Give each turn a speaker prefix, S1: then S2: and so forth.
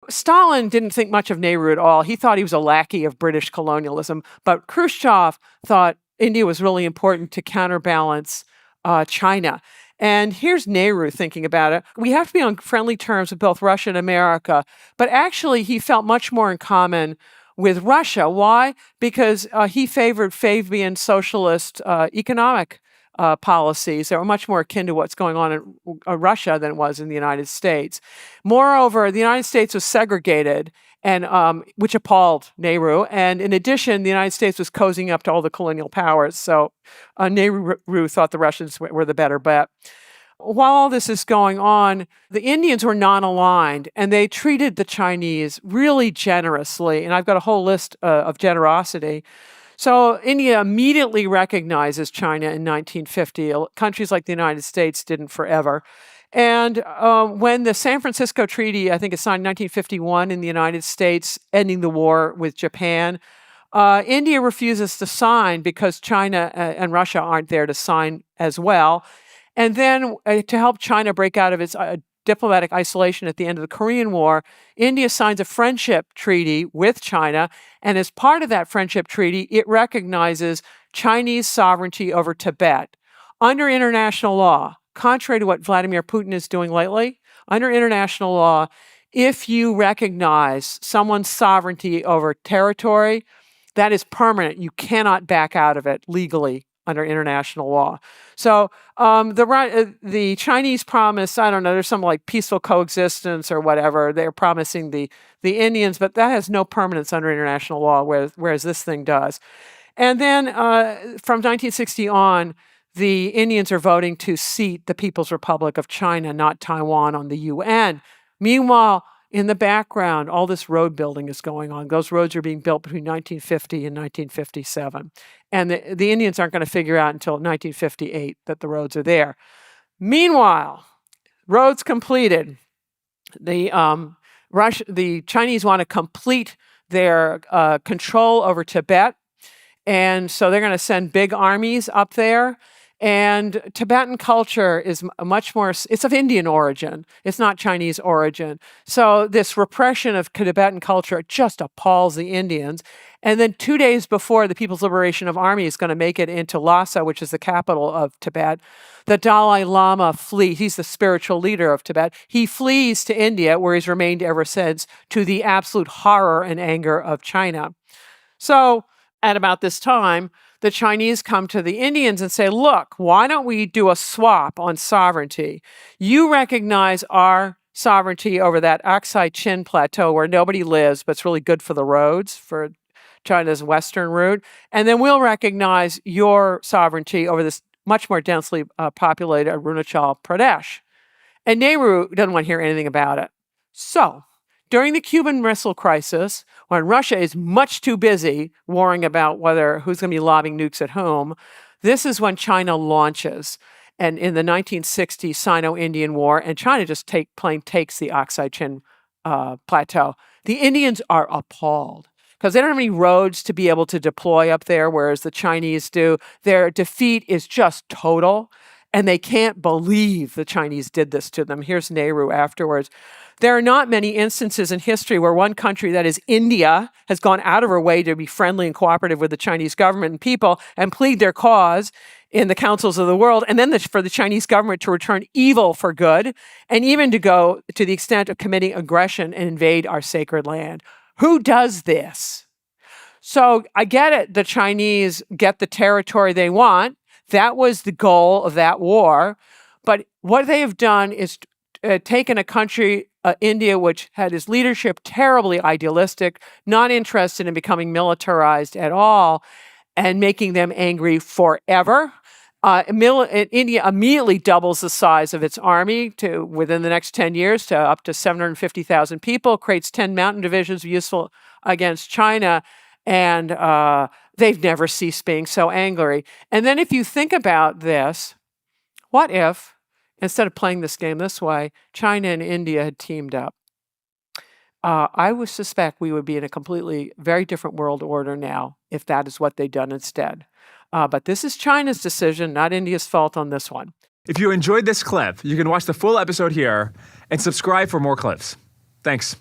S1: Stalin didn't think much of Nehru at all. He thought he was a lackey of British colonialism. But Khrushchev thought India was really important to counterbalance China. And here's Nehru thinking about it. We have to be on friendly terms with both Russia and America. But actually, he felt much more in common with Russia. Why? Because he favored Fabian socialist economic policies that were much more akin to what's going on in Russia than it was in the United States. Moreover, the United States was segregated, and which appalled Nehru. And in addition, the United States was cozying up to all the colonial powers. So Nehru thought the Russians were the better bet. While all this is going on, the Indians were non-aligned, and they treated the Chinese really generously. And I've got a whole list of generosity. So India immediately recognizes China in 1950. Countries like the United States didn't forever. And when the San Francisco Treaty, I think it's signed in 1951 in the United States, ending the war with Japan, India refuses to sign because China and Russia aren't there to sign as well. And then to help China break out of its diplomatic isolation at the end of the Korean War, India signs a friendship treaty with China. And as part of that friendship treaty, it recognizes Chinese sovereignty over Tibet. Under international law, contrary to what Vladimir Putin is doing lately, under international law, if you recognize someone's sovereignty over territory, that is permanent. You cannot back out of it legally under international law. So the Chinese promise, I don't know, there's some like peaceful coexistence or whatever. They're promising the Indians, but that has no permanence under international law, whereas this thing does. And then from 1960 on, the Indians are voting to seat the People's Republic of China, not Taiwan, on the UN. Meanwhile, in the background, all this road building is going on. Those roads are being built between 1950 and 1957. And the Indians aren't going to figure out until 1958 that the roads are there. Meanwhile, roads completed. The Chinese want to complete their control over Tibet. And so they're going to send big armies up there. And Tibetan culture is much more, it's of Indian origin. It's not Chinese origin. So this repression of Tibetan culture just appalls the Indians. And then 2 days before the People's Liberation Army is going to make it into Lhasa, which is the capital of Tibet, the Dalai Lama flees. He's the spiritual leader of Tibet. He flees to India, where he's remained ever since, to the absolute horror and anger of China. So at about this time, the Chinese come to the Indians and say, look, why don't we do a swap on sovereignty? You recognize our sovereignty over that Aksai Chin plateau where nobody lives, but it's really good for the roads, for China's western route. And then we'll recognize your sovereignty over this much more densely populated Arunachal Pradesh. And Nehru doesn't want to hear anything about it. So during the Cuban Missile Crisis, when Russia is much too busy worrying about who's going to be lobbing nukes at whom, this is when China launches. And in the 1960s Sino-Indian War, and China just plain takes the Aksai Chin plateau. The Indians are appalled because they don't have any roads to be able to deploy up there, whereas the Chinese do. Their defeat is just total, and they can't believe the Chinese did this to them. Here's Nehru afterwards. There are not many instances in history where one country, that is India, has gone out of her way to be friendly and cooperative with the Chinese government and people and plead their cause in the councils of the world, and then for the Chinese government to return evil for good, and even to go to the extent of committing aggression and invade our sacred land. Who does this? So I get it. The Chinese get the territory they want. That was the goal of that war. But what they have done is taken a country, India, which had its leadership terribly idealistic, not interested in becoming militarized at all, and making them angry forever. India immediately doubles the size of its army within the next 10 years to up to 750,000 people, creates 10 mountain divisions useful against China, and they've never ceased being so angry. And then if you think about this, what if, instead of playing this game this way, China and India had teamed up? I would suspect we would be in a completely very different world order now if that is what they'd done instead. But this is China's decision, not India's fault on this one.
S2: If you enjoyed this clip, you can watch the full episode here and subscribe for more clips. Thanks.